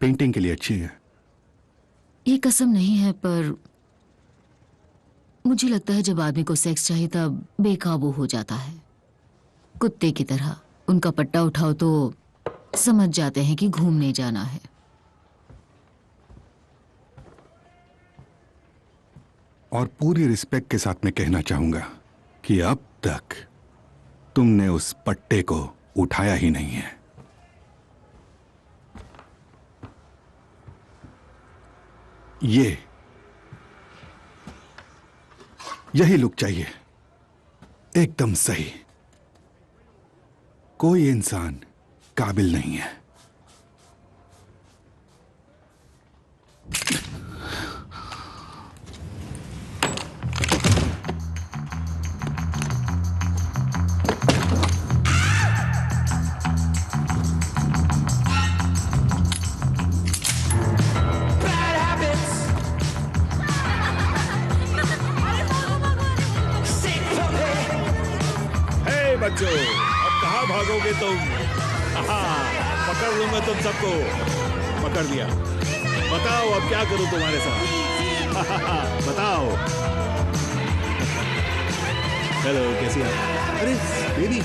पेंटिंग के लिए अच्छी है। ये कसम नहीं है, पर मुझे लगता है जब आदमी को सेक्स चाहिए तब बेकाबू हो जाता है, कुत्ते की तरह। उनका पट्टा उठाओ तो समझ जाते हैं कि घूमने जाना है। और पूरी रिस्पेक्ट के साथ मैं कहना चाहूंगा कि अब तक तुमने उस पट्टे को उठाया ही नहीं है। यही लुक चाहिए, एकदम सही। कोई इंसान काबिल नहीं है। बच्चों, अब कहाँ भागोगे तुम? पकड़ लूंगा तुम सबको। पकड़ लिया। बताओ अब क्या करूं तुम्हारे साथ? बताओ। हेलो, कैसी है? अरे बेबी।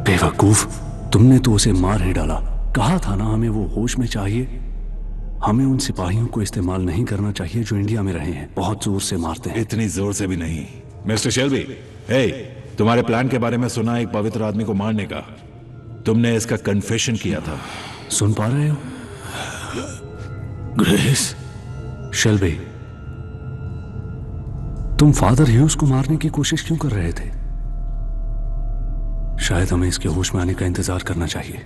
बेवकूफ, तुमने तो उसे मार ही डाला। कहा था ना हमें वो होश में चाहिए। हमें उन सिपाहियों को इस्तेमाल नहीं करना चाहिए जो इंडिया में रहे हैं। बहुत जोर से मारते हैं। इतनी जोर से भी नहीं। मिस्टर शेल्बी, हे, तुम्हारे प्लान के बारे में सुना एक पवित्र आदमी को मारने का। तुमने इसका कन्फेशन किया था। सुन पा रहे हो? ग्रेस। शेल्बी, तुम फादर ह्यूज को मारने की कोशिश क्यों कर रहे थे? शायद हमें इसके होश में आने का इंतजार करना चाहिए।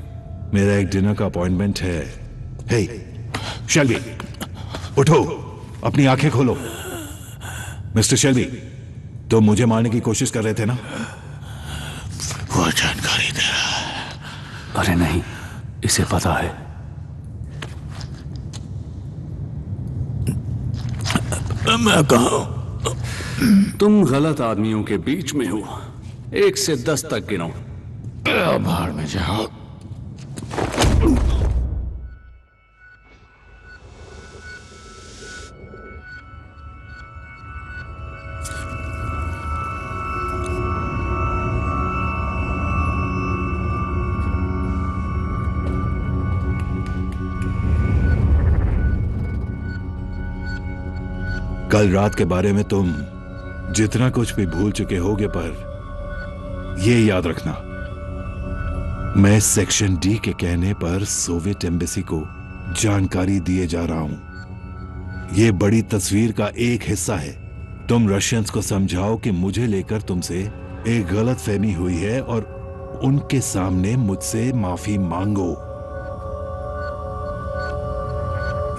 मेरा एक डिनर का अपॉइंटमेंट है। हे, शेल्बी, उठो, अपनी आंखें खोलो। मिस्टर शेल्बी, तुम मुझे मारने की कोशिश कर रहे थे ना? वो जानकारी दे रहा है। अरे नहीं, इसे पता है। मैं कहा तुम गलत आदमियों के बीच में हो। 1 से 10 तक गिनो। बाहर में जाओ। कल रात के बारे में तुम जितना कुछ भी भूल चुके होगे, पर ये याद रखना, मैं सेक्शन डी के कहने पर सोवियत एम्बेसी को जानकारी दिए जा रहा हूं। ये बड़ी तस्वीर का एक हिस्सा है। तुम रशियंस को समझाओ कि मुझे लेकर तुमसे एक गलत फहमी हुई है और उनके सामने मुझसे माफी मांगो।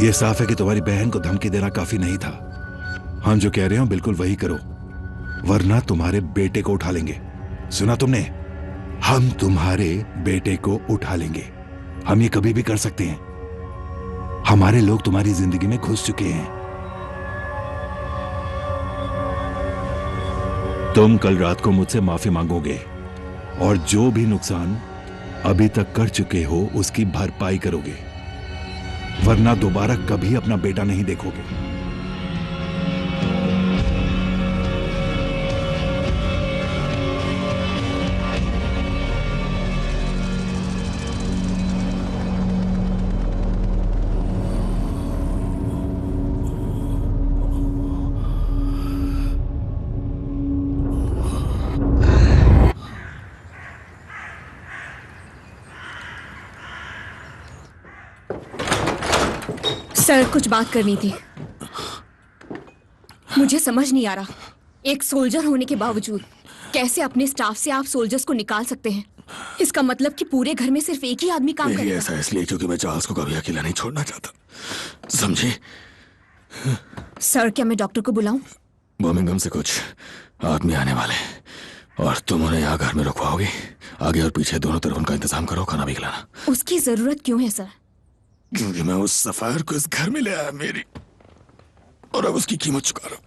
यह साफ है कि तुम्हारी बहन को धमकी देना काफी नहीं था। हम जो कह रहे हो बिल्कुल वही करो, वरना तुम्हारे बेटे को उठा लेंगे। सुना तुमने? हम तुम्हारे बेटे को उठा लेंगे। हम ये कभी भी कर सकते हैं। हमारे लोग तुम्हारी जिंदगी में घुस चुके हैं। तुम कल रात को मुझसे माफी मांगोगे और जो भी नुकसान अभी तक कर चुके हो उसकी भरपाई करोगे। वरना दोबारा कभी अपना बेटा नहीं देखोगे। सर, कुछ बात करनी थी। मुझे समझ नहीं आ रहा, एक सोल्जर होने के बावजूद कैसे अपने स्टाफ से आप सोल्जर्स को निकाल सकते हैं। इसका मतलब कि पूरे घर में सिर्फ एक ही आदमी काम करेगा। ऐसा इसलिए क्योंकि मैं चार्ल्स को कभी अकेला नहीं छोड़ना चाहता, समझी? सर, क्या मैं डॉक्टर को बुलाऊं? बर्मिंघम से कुछ आदमी आने वाले और तुम उन्हें यहाँ घर में रुकवाओगी। आगे और पीछे दोनों तरफ उनका इंतजाम करो, खाना भी खिलाना। उसकी जरूरत क्यों है सर? क्योंकि मैं उस सफायर को इस घर में ले आया मेरी, और अब उसकी कीमत चुका रहा हूं।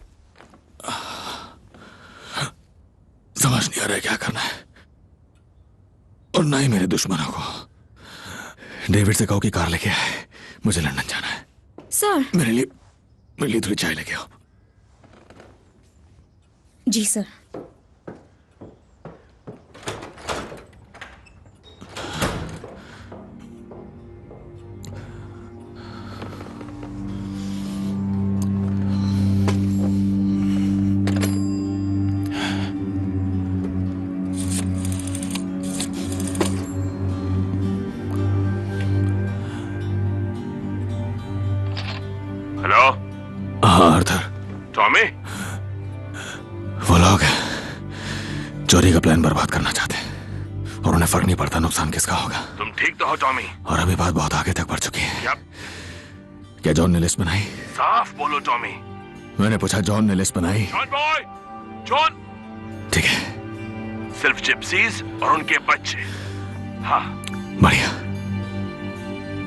समझ नहीं आ रहा है क्या करना है, और ना ही मेरे दुश्मनों को। डेविड से कहो कि कार लेके आए, मुझे लंदन जाना है। सर, मेरे लिए थोड़ी चाय लेके आओ। जी सर। हेलो। हाँ आर्थर। टॉमी? वो लोग चोरी का प्लान बर्बाद करना चाहते हैं और उन्हें फर्क नहीं पड़ता नुकसान किसका होगा। तुम ठीक तो हो टॉमी? और अभी बात बहुत आगे तक बढ़ चुकी है। यप। क्या जॉन ने लिस्ट बनाई? साफ बोलो टॉमी। मैंने पूछा जॉन ने लिस्ट बनाई? John boy, John. ठीक है। सिर्फ जिप्सीज और उनके बच्चे। हाँ बढ़िया।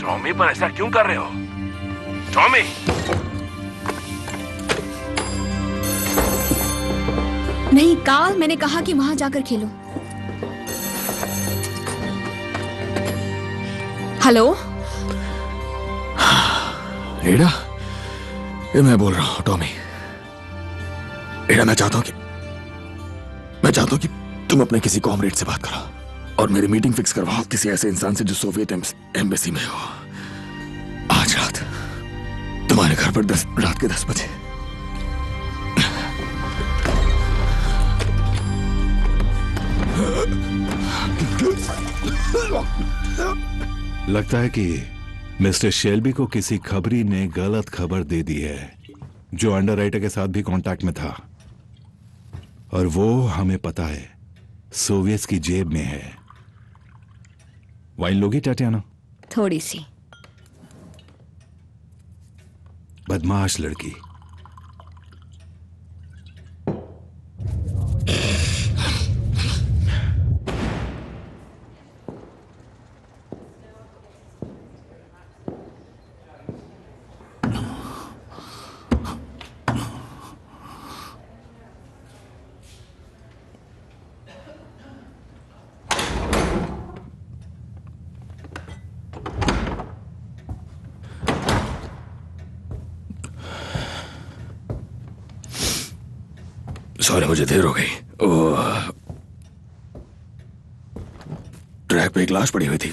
टॉमी, पर ऐसा क्यों कर रहे हो टॉमी? नहीं कार्ल, मैंने कहा कि वहां जाकर खेलो। हेलो एडा, ये मैं बोल रहा हूँ टॉमी। एडा, मैं चाहता हूँ कि तुम अपने किसी कॉमरेड से बात करो और मेरी मीटिंग फिक्स करवाओ किसी ऐसे इंसान से जो सोवियत एम्बेसी में हो। आज रात तुम्हारे घर पर रात के 10 बजे। लगता है कि मिस्टर शेल्बी को किसी खबरी ने गलत खबर दे दी है, जो अंडरराइटर के साथ भी कांटेक्ट में था, और वो हमें पता है सोवियत की जेब में है। वाइन लोगी टाटियाना? थोड़ी सी। बदमाश लड़की। सॉरी, मुझे देर हो गई। ट्रैक पे एक लाश पड़ी हुई थी।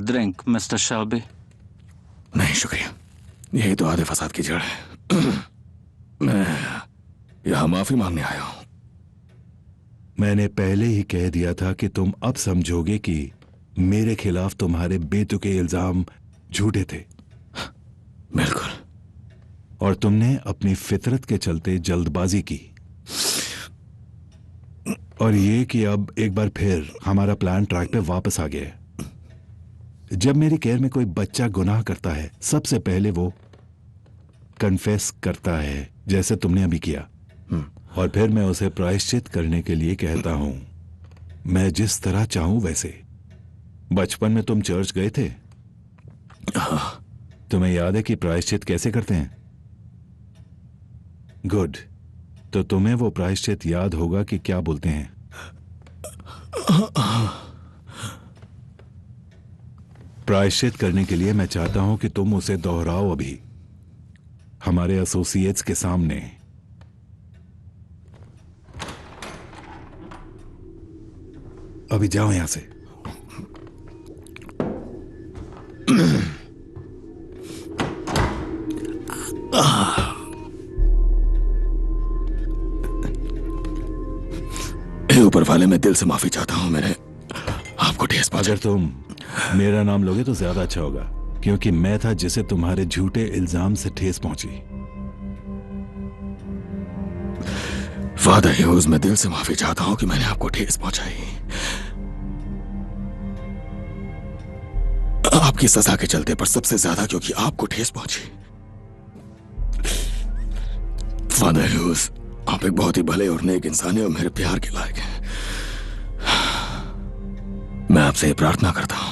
Drink mister Shelby? नहीं शुक्रिया, यही तो आधे फसाद की जड़ है। मैं यहां माफी मांगने आया हूं। मैंने पहले ही कह दिया था कि तुम अब समझोगे कि मेरे खिलाफ तुम्हारे बेतुके इल्जाम झूठे थे। बिल्कुल। और तुमने अपनी फितरत के चलते जल्दबाजी की, और ये कि अब एक बार फिर हमारा प्लान ट्रैक पे वापस आ गया है। जब मेरी केयर में कोई बच्चा गुनाह करता है, सबसे पहले वो कन्फेस करता है, जैसे तुमने अभी किया, और फिर मैं उसे प्रायश्चित करने के लिए कहता हूं, मैं जिस तरह चाहूं वैसे। बचपन में तुम चर्च गए थे? तुम्हें याद है कि प्रायश्चित कैसे करते हैं? गुड, तो तुम्हें वो प्रायश्चित याद होगा कि क्या बोलते हैं। प्रायश्चित करने के लिए मैं चाहता हूं कि तुम उसे दोहराओ अभी हमारे एसोसिएट्स के सामने। अभी जाओ यहां से। ऊपर वाले, मैं दिल से माफी चाहता हूं, मैंने आपको ठेस पहुंचा। अगर तुम मेरा नाम लोगे तो ज्यादा अच्छा होगा, क्योंकि मैं था जिसे तुम्हारे झूठे इल्जाम से ठेस पहुंची। फादर ह्यूज, मैं दिल से माफी चाहता हूं कि मैंने आपको ठेस पहुंचाई। आपकी सजा के चलते, पर सबसे ज्यादा क्योंकि आपको ठेस पहुंची। फादर ह्यूज, आप एक बहुत ही भले और नेक इंसान हैं और मेरे प्यार के लायक हैं। मैं आपसे ये प्रार्थना करता हूं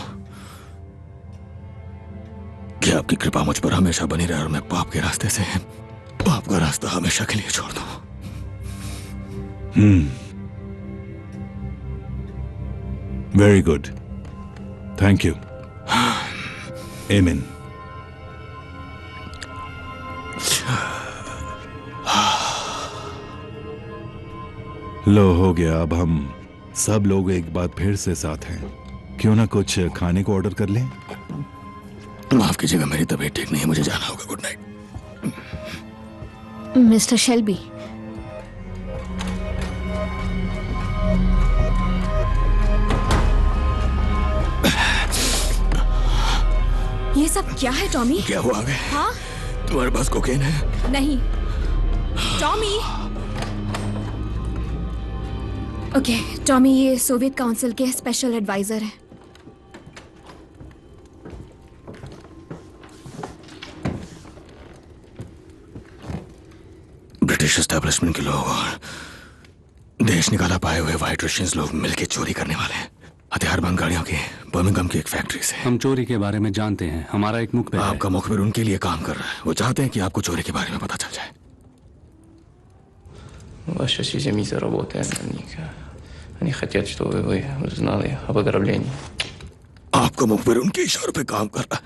कि आपकी कृपा मुझ पर हमेशा बनी रहे और मैं पाप के रास्ते से पाप का रास्ता हमेशा के लिए छोड़ दूं। Very good, thank you. आमीन। लो, हो गया। अब हम सब लोग एक बार फिर से साथ हैं। क्यों ना कुछ खाने को ऑर्डर कर लें? माफ कीजिएगा, मेरी तबीयत ठीक नहीं है, मुझे जाना होगा। Good night. मिस्टर शेल्बी, ये सब क्या है टॉमी? क्या हुआ आगे? हाँ? तुम्हारे पास कोकेन है? नहीं टॉमी। ओके टॉमी, ये सोवियत काउंसिल के स्पेशल एडवाइजर हैं। ब्रिटिश एस्टेब्लिशमेंट के लोग और देश निकाला पाए हुए व्हाइट रशियंस लोग मिलकर चोरी करने वाले हैं हथियारबंद गाड़ियों की बर्मिंघम की एक फैक्ट्री से। हम चोरी के बारे में जानते हैं, हमारा एक मुखबिर है। आपका मुखबिर उनके लिए काम कर रहा है। वो चाहते हैं कि आपको चोरी के बारे में पता चल जाए। Ваша сиземита работает на них. Они хотят, чтобы вы узнали об ограблении. आपका मुखबिर उनके इशारों पे काम कर रहा है।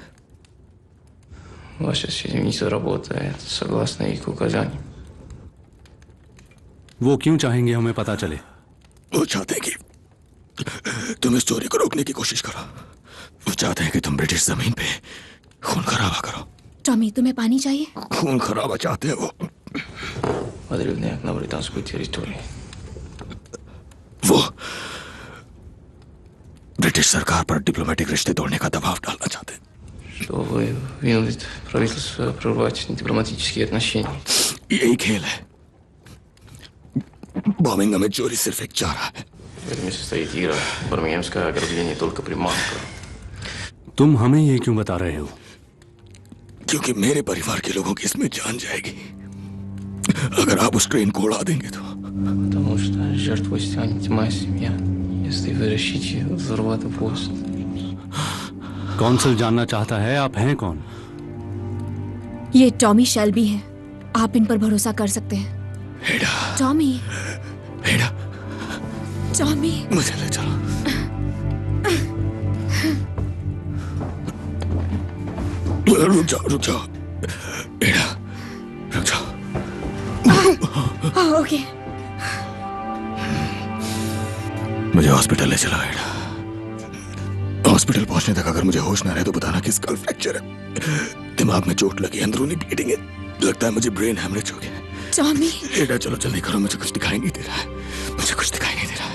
Ваша сиземита работает согласно их указаниям. वो क्यों चाहेंगे हमें पता चले? वो चाहते हैं कि तुम इस चोरी को रोकने की कोशिश करो। वो चाहते हैं कि तुम ब्रिटिश जमीन पे खून खराबा करो। टॉमी, तुम्हें पानी चाहिए? खून खराबा चाहते हैं वो। Подрывные на британскую территорию. वो ब्रिटिश सरकार पर डिप्लोमेटिक रिश्ते तोड़ने का दबाव डालना चाहते हैं। Что вы вынудит правительство прервать дипломатические отношения. यही खेल है। बर्मिंघम में चोरी सिर्फ एक चारा है। В этом и состоит игра. Бирмингемское ограбление только приманка. तुम हमें ये क्यों बता रहे हो? क्योंकि मेरे परिवार के लोगों की इसमें जान जाएगी अगर आप उस ट्रेन को उड़ा देंगे तो। Потому что жертвой станет моя семья, если вы решите взорвать поезд. कौंसल जानना चाहता है आप हैं कौन? ये टॉमी शेल्बी हैं। आप इन पर भरोसा कर सकते हैं। टॉमी, टॉमी, मुझे ले चलो। रुक जाओ, रुक जाओ। एडा, रुक जाओ। ओके। मुझे हॉस्पिटल ले चलो एडा। हॉस्पिटल पहुंचने तक अगर मुझे होश ना रहे तो बताना कि स्कल फ्रैक्चर है, दिमाग में चोट लगी, अंदरूनी ब्लीडिंग है, लगता है मुझे ब्रेन हैमरेज हो गया। टॉमी, एडा चलो जल्दी करो, मुझे कुछ दिखाई नहीं दे रहा है, मुझे कुछ दिखाई नहीं दे रहा है।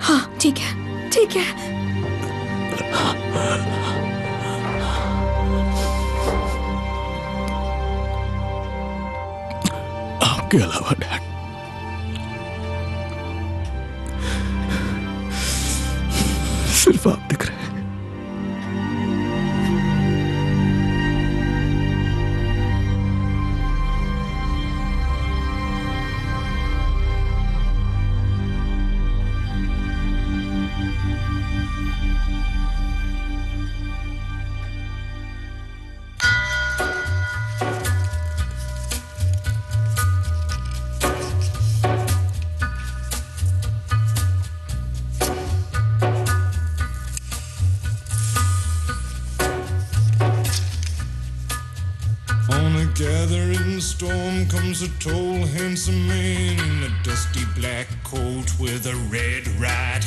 हाँ ठीक है, ठीक है। आपके अलावा डैड सिर्फ आप दिख रहे हैं। the storm comes a tall, handsome man in a dusty black coat with a red right